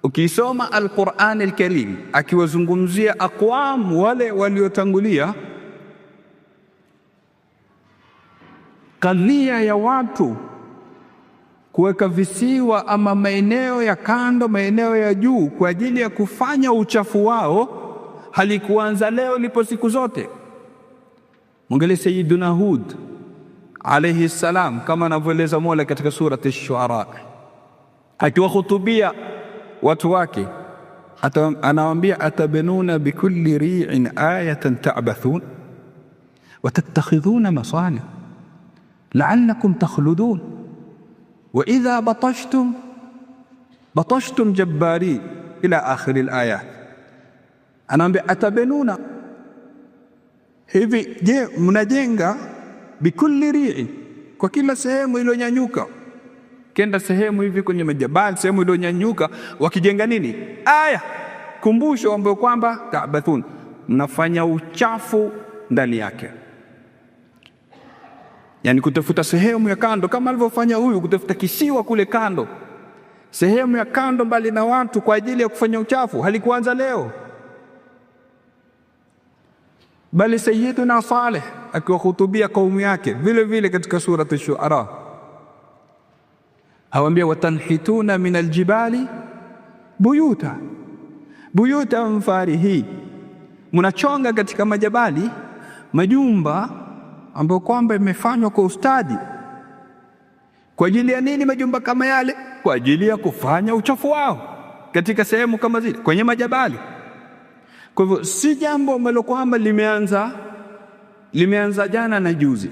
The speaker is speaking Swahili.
Ukisoma Al-Qur'an Al-Karim akiwazungumzia aqwam wale waliotangulia, kadhia ya watu kuweka visiwa ama maeneo ya kando, maeneo ya juu kwa ajili ya kufanya uchafu wao halikuanza leo, lipo siku zote. Mwangalie Sayyiduna Hud alayhi salam, kama anavyoeleza Mola katika surati Ash-Shu'ara, akiwahutubia watu wake anawaambia, atabanuna bikulli ri'in ayatan ta'bathun wa tattakhidhuna masani la'allakum takhludun wa idha batashtum jabbari ila akhir al-ayat. Anaambia atabanuna, hivi je, mnajenga bikulli ri'in, kwa kila sehemu iliyonyanyuka. Kenda sehemu hivi kwenye majabali, sehemu iliyonyanyuka, wakijenga nini? Aya, kumbusho ambayo kwamba ta'bathun, mnafanya uchafu ndani yake. Yani kutafuta sehemu ya kando, kama alivyofanya huyu kutafuta kisiwa kule kando, sehemu ya kando mbali na watu kwa ajili ya kufanya uchafu, halikuanza leo. Bali Sayyiduna Saleh akiwahutubia kaumu yake vile vile katika surati Ash-Shu'ara awambia, watanhituna min aljibali buyuta mfarihi, munachonga katika majabali majumba ambayo kwamba imefanywa kwa ustadi. Kwa ajili ya nini majumba kama yale? Kwa ajili ya kufanya uchafu wao katika sehemu kama zile kwenye majabali. Kwa hivyo si jambo ambalo kwamba limeanza jana na juzi.